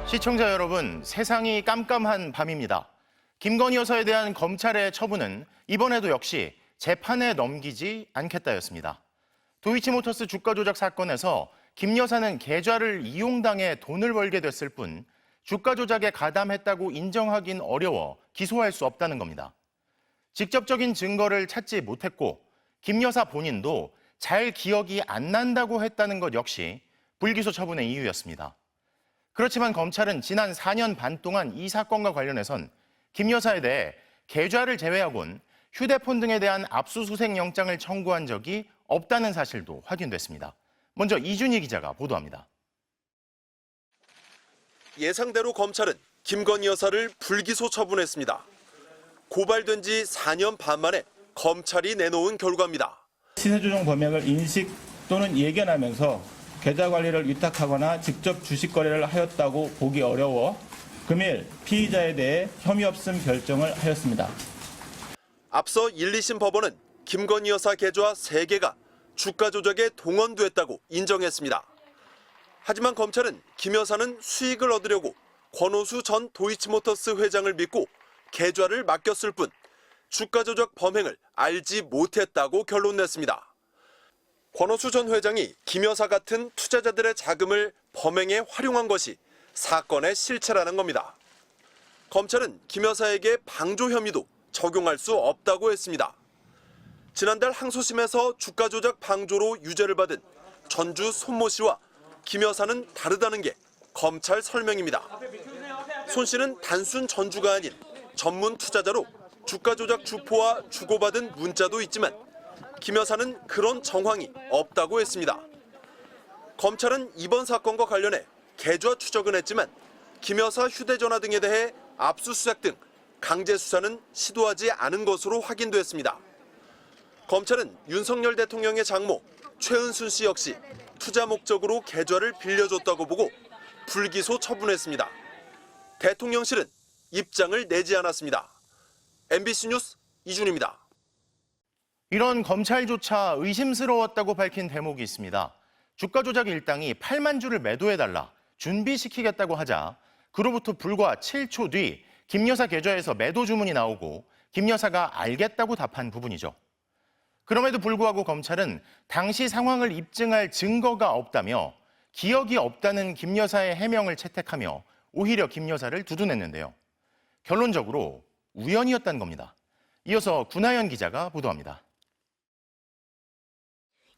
시청자 여러분, 세상이 깜깜한 밤입니다. 김건희 여사에 대한 검찰의 처분은 이번에도 역시 재판에 넘기지 않겠다였습니다. 도이치모터스 주가 조작 사건에서 김 여사는 계좌를 이용당해 돈을 벌게 됐을 뿐 주가 조작에 가담했다고 인정하긴 어려워 기소할 수 없다는 겁니다. 직접적인 증거를 찾지 못했고 김 여사 본인도 잘 기억이 안 난다고 했다는 것 역시 불기소 처분의 이유였습니다. 그렇지만 검찰은 지난 4년 반 동안 이 사건과 관련해선 김 여사에 대해 계좌를 제외하곤 휴대폰 등에 대한 압수수색 영장을 청구한 적이 없다는 사실도 확인됐습니다. 먼저 이준희 기자가 보도합니다. 예상대로 검찰은 김건희 여사를 불기소 처분했습니다. 고발된 지 4년 반 만에 검찰이 내놓은 결과입니다. 시세조정 범행을 인식 또는 예견하면서 계좌 관리를 위탁하거나 직접 주식 거래를 하였다고 보기 어려워 금일 피의자에 대해 혐의 없음 결정을 하였습니다. 앞서 1, 2심 법원은 김건희 여사 계좌 3개가 주가 조작에 동원됐다고 인정했습니다. 하지만 검찰은 김 여사는 수익을 얻으려고 권오수 전 도이치모터스 회장을 믿고 계좌를 맡겼을 뿐 주가 조작 범행을 알지 못했다고 결론냈습니다. 권오수 전 회장이 김 여사 같은 투자자들의 자금을 범행에 활용한 것이 사건의 실체라는 겁니다. 검찰은 김 여사에게 방조 혐의도 적용할 수 없다고 했습니다. 지난달 항소심에서 주가 조작 방조로 유죄를 받은 전주 손모 씨와 김 여사는 다르다는 게 검찰 설명입니다. 손 씨는 단순 전주가 아닌 전문 투자자로 주가 조작 주포와 주고받은 문자도 있지만 김 여사는 그런 정황이 없다고 했습니다. 검찰은 이번 사건과 관련해 계좌 추적은 했지만 김 여사 휴대전화 등에 대해 압수수색 등 강제 수사는 시도하지 않은 것으로 확인됐습니다. 검찰은 윤석열 대통령의 장모 최은순 씨 역시 투자 목적으로 계좌를 빌려줬다고 보고 불기소 처분했습니다. 대통령실은 입장을 내지 않았습니다. MBC 뉴스 이준입니다. 이런 검찰조차 의심스러웠다고 밝힌 대목이 있습니다. 주가 조작 일당이 8만 주를 매도해달라 준비시키겠다고 하자 그로부터 불과 7초 뒤 김 여사 계좌에서 매도 주문이 나오고 김 여사가 알겠다고 답한 부분이죠. 그럼에도 불구하고 검찰은 당시 상황을 입증할 증거가 없다며 기억이 없다는 김 여사의 해명을 채택하며 오히려 김 여사를 두둔했는데요. 결론적으로 우연이었다는 겁니다. 이어서 구나연 기자가 보도합니다.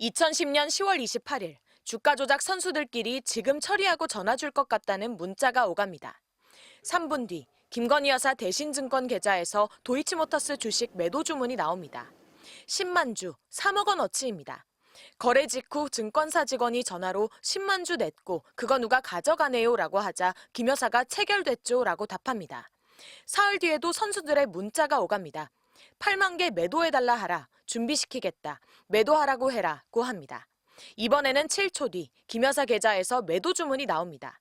2010년 10월 28일 주가 조작 선수들끼리 지금 처리하고 전화 줄 것 같다는 문자가 오갑니다. 3분 뒤 김건희 여사 대신증권 계좌에서 도이치모터스 주식 매도 주문이 나옵니다. 10만 주, 3억 원어치입니다. 거래 직후 증권사 직원이 전화로 10만 주 냈고 그거 누가 가져가네요 라고 하자 김 여사가 체결됐죠 라고 답합니다. 사흘 뒤에도 선수들의 문자가 오갑니다. 8만 개 매도해달라 하라, 준비시키겠다, 매도하라고 해라고 합니다. 이번에는 7초 뒤 김 여사 계좌에서 매도 주문이 나옵니다.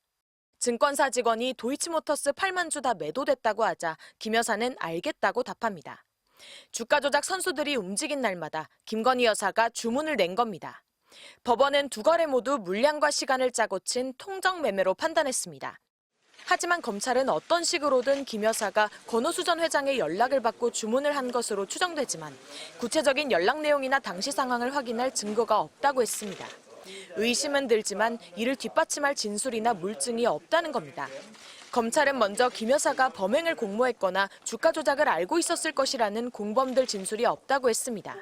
증권사 직원이 도이치모터스 8만 주 다 매도됐다고 하자 김 여사는 알겠다고 답합니다. 주가 조작 선수들이 움직인 날마다 김건희 여사가 주문을 낸 겁니다. 법원은 두 거래 모두 물량과 시간을 짜고 친 통정 매매로 판단했습니다. 하지만 검찰은 어떤 식으로든 김 여사가 권오수 전 회장의 연락을 받고 주문을 한 것으로 추정되지만 구체적인 연락 내용이나 당시 상황을 확인할 증거가 없다고 했습니다. 의심은 들지만 이를 뒷받침할 진술이나 물증이 없다는 겁니다. 검찰은 먼저 김 여사가 범행을 공모했거나 주가 조작을 알고 있었을 것이라는 공범들 진술이 없다고 했습니다.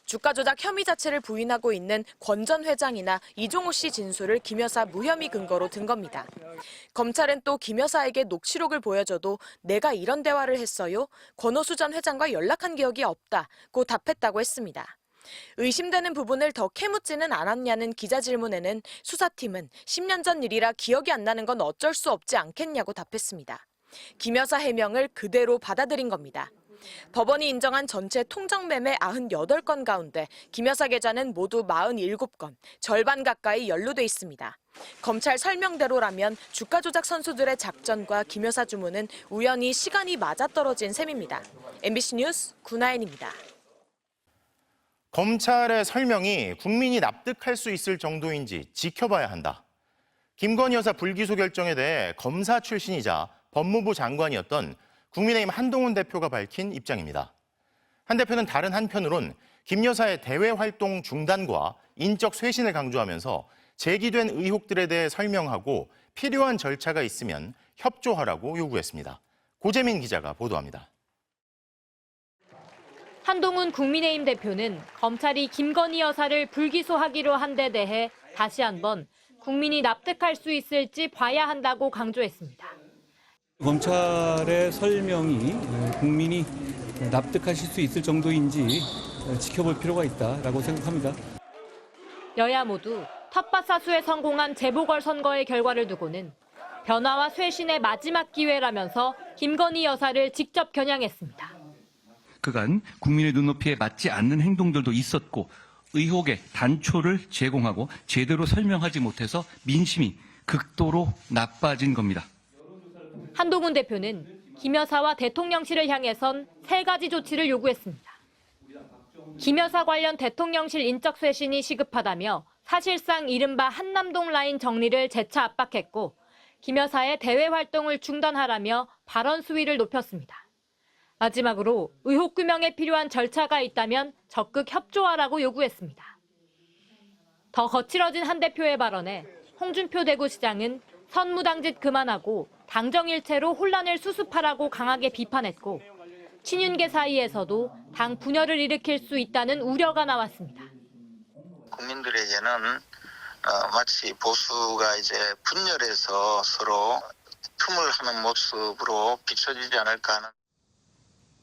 주가 조작 혐의 자체를 부인하고 있는 권 전 회장이나 이종호 씨 진술을 김 여사 무혐의 근거로 든 겁니다. 검찰은 또 김 여사에게 녹취록을 보여줘도 내가 이런 대화를 했어요. 권오수 전 회장과 연락한 기억이 없다고 답했다고 했습니다. 의심되는 부분을 더 캐묻지는 않았냐는 기자 질문에는 수사팀은 10년 전 일이라 기억이 안 나는 건 어쩔 수 없지 않겠냐고 답했습니다. 김 여사 해명을 그대로 받아들인 겁니다. 법원이 인정한 전체 통정매매 98건 가운데 김 여사 계좌는 모두 47건, 절반 가까이 연루돼 있습니다. 검찰 설명대로라면 주가 조작 선수들의 작전과 김 여사 주문은 우연히 시간이 맞아떨어진 셈입니다. MBC 뉴스 구나연입니다. 검찰의 설명이 국민이 납득할 수 있을 정도인지 지켜봐야 한다. 김건희 여사 불기소 결정에 대해 검사 출신이자 법무부 장관이었던 국민의힘 한동훈 대표가 밝힌 입장입니다. 한 대표는 다른 한편으론 김 여사의 대외 활동 중단과 인적 쇄신을 강조하면서 제기된 의혹들에 대해 설명하고 필요한 절차가 있으면 협조하라고 요구했습니다. 고재민 기자가 보도합니다. 한동훈 국민의힘 대표는 검찰이 김건희 여사를 불기소하기로 한 데 대해 다시 한번 국민이 납득할 수 있을지 봐야 한다고 강조했습니다. 검찰의 설명이 국민이 납득하실 수 있을 정도인지 지켜볼 필요가 있다라고 생각합니다. 여야 모두 텃밭사수에 성공한 재보궐선거의 결과를 두고는 변화와 쇄신의 마지막 기회라면서 김건희 여사를 직접 겨냥했습니다. 그간 국민의 눈높이에 맞지 않는 행동들도 있었고 의혹의 단초를 제공하고 제대로 설명하지 못해서 민심이 극도로 나빠진 겁니다. 한동훈 대표는 김 여사와 대통령실을 향해선 3가지 조치를 요구했습니다. 김 여사 관련 대통령실 인적 쇄신이 시급하다며 사실상 이른바 한남동 라인 정리를 재차 압박했고 김 여사의 대외 활동을 중단하라며 발언 수위를 높였습니다. 마지막으로 의혹 규명에 필요한 절차가 있다면 적극 협조하라고 요구했습니다. 더 거칠어진 한 대표의 발언에 홍준표 대구시장은 선무당짓 그만하고 당정일체로 혼란을 수습하라고 강하게 비판했고 친윤계 사이에서도 당 분열을 일으킬 수 있다는 우려가 나왔습니다. 국민들에게는 마치 보수가 이제 분열해서 서로 틈을 하는 모습으로 비춰지지 않을까 하는.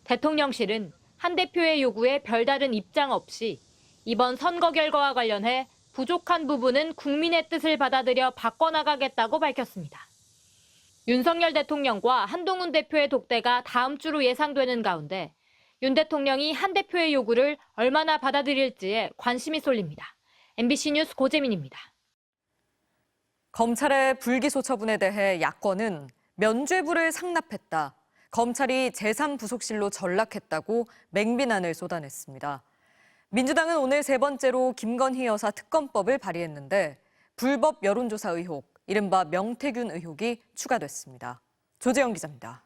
대통령실은 한 대표의 요구에 별다른 입장 없이 이번 선거 결과와 관련해 부족한 부분은 국민의 뜻을 받아들여 바꿔나가겠다고 밝혔습니다. 윤석열 대통령과 한동훈 대표의 독대가 다음 주로 예상되는 가운데 윤 대통령이 한 대표의 요구를 얼마나 받아들일지에 관심이 쏠립니다. MBC 뉴스 고재민입니다. 검찰의 불기소 처분에 대해 야권은 면죄부를 상납했다, 검찰이 제3부속실로 전락했다고 맹비난을 쏟아냈습니다. 민주당은 오늘 3번째로 김건희 여사 특검법을 발의했는데 불법 여론조사 의혹, 이른바 명태균 의혹이 추가됐습니다. 조재영 기자입니다.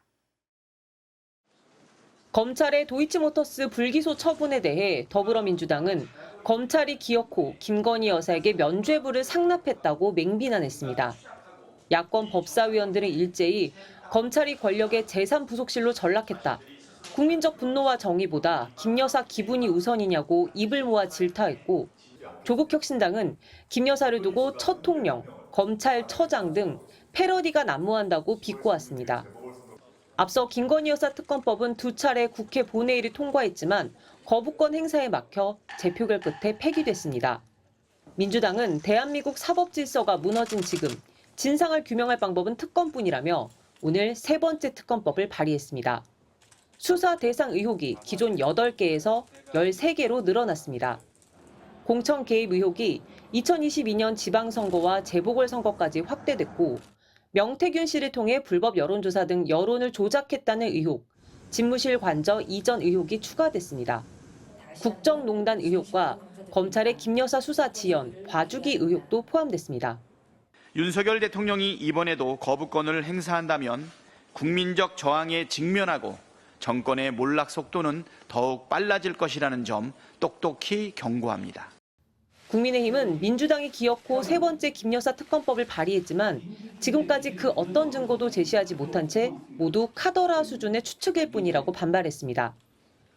검찰의 도이치모터스 불기소 처분에 대해 더불어민주당은 검찰이 기어코 김건희 여사에게 면죄부를 상납했다고 맹비난했습니다. 야권 법사위원들은 일제히 검찰이 권력의 제3부속실로 전락했다, 국민적 분노와 정의보다 김 여사 기분이 우선이냐고 입을 모아 질타했고, 조국혁신당은 김 여사를 두고 처통령, 검찰처장 등 패러디가 난무한다고 비꼬았습니다. 앞서 김건희 여사 특검법은 2차례 국회 본회의를 통과했지만 거부권 행사에 막혀 재표결 끝에 폐기됐습니다. 민주당은 대한민국 사법질서가 무너진 지금 진상을 규명할 방법은 특검뿐이라며 오늘 3번째 특검법을 발의했습니다. 수사 대상 의혹이 기존 8개에서 13개로 늘어났습니다. 공천 개입 의혹이 2022년 지방선거와 재보궐선거까지 확대됐고, 명태균 씨를 통해 불법 여론조사 등 여론을 조작했다는 의혹, 집무실 관저 이전 의혹이 추가됐습니다. 국정농단 의혹과 검찰의 김 여사 수사 지연, 봐주기 의혹도 포함됐습니다. 윤석열 대통령이 이번에도 거부권을 행사한다면 국민적 저항에 직면하고 정권의 몰락 속도는 더욱 빨라질 것이라는 점 똑똑히 경고합니다. 국민의힘은 민주당이 기어코 3번째 김 여사 특검법을 발의했지만 지금까지 그 어떤 증거도 제시하지 못한 채 모두 카더라 수준의 추측일 뿐이라고 반발했습니다.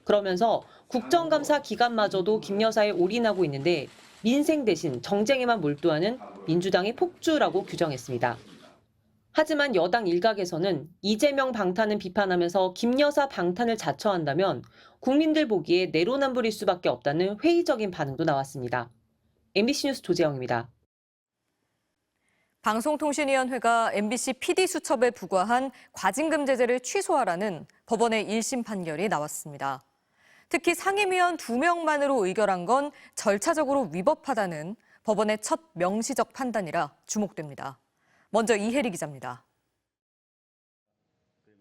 그러면서 국정감사 기간마저도 김 여사에 올인하고 있는데 민생 대신 정쟁에만 몰두하는 민주당의 폭주라고 규정했습니다. 하지만 여당 일각에서는 이재명 방탄을 비판하면서 김 여사 방탄을 자처한다면 국민들 보기에 내로남불일 수밖에 없다는 회의적인 반응도 나왔습니다. MBC 뉴스 조재영입니다. 방송통신위원회가 MBC PD수첩에 부과한 과징금 제재를 취소하라는 법원의 1심 판결이 나왔습니다. 특히 상임위원 2명만으로 의결한 건 절차적으로 위법하다는 법원의 첫 명시적 판단이라 주목됩니다. 먼저 이혜리 기자입니다.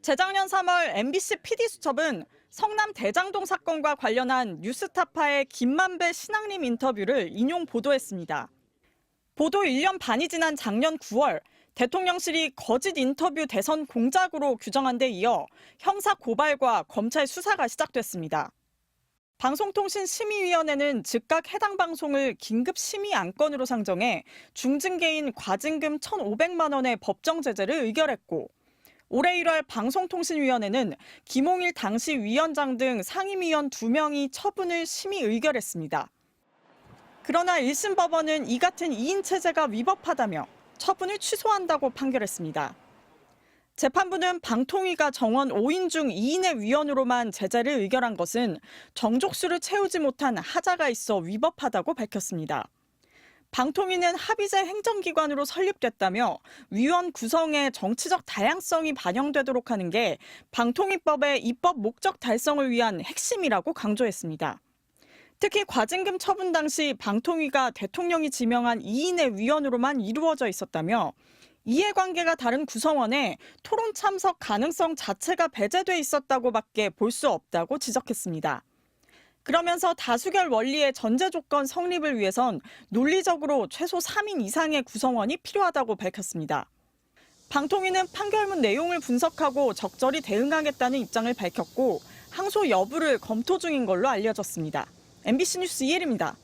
재작년 3월 MBC PD수첩은 성남 대장동 사건과 관련한 뉴스타파의 김만배 신앙림 인터뷰를 인용 보도했습니다. 보도 1년 반이 지난 작년 9월 대통령실이 거짓 인터뷰 대선 공작으로 규정한 데 이어 형사 고발과 검찰 수사가 시작됐습니다. 방송통신심의위원회는 즉각 해당 방송을 긴급 심의 안건으로 상정해 중징계인 과징금 1,500만 원의 법정 제재를 의결했고 올해 1월 방송통신위원회는 김홍일 당시 위원장 등 상임위원 2명이 처분을 심의 의결했습니다. 그러나 1심 법원은 이 같은 2인 체제가 위법하다며 처분을 취소한다고 판결했습니다. 재판부는 방통위가 정원 5인 중 2인의 위원으로만 제재를 의결한 것은 정족수를 채우지 못한 하자가 있어 위법하다고 밝혔습니다. 방통위는 합의제 행정기관으로 설립됐다며 위원 구성에 정치적 다양성이 반영되도록 하는 게 방통위법의 입법 목적 달성을 위한 핵심이라고 강조했습니다. 특히 과징금 처분 당시 방통위가 대통령이 지명한 2인의 위원으로만 이루어져 있었다며 이해관계가 다른 구성원에 토론 참석 가능성 자체가 배제돼 있었다고밖에 볼 수 없다고 지적했습니다. 그러면서 다수결 원리의 전제 조건 성립을 위해선 논리적으로 최소 3인 이상의 구성원이 필요하다고 밝혔습니다. 방통위는 판결문 내용을 분석하고 적절히 대응하겠다는 입장을 밝혔고 항소 여부를 검토 중인 걸로 알려졌습니다. MBC 뉴스 이혜리입니다.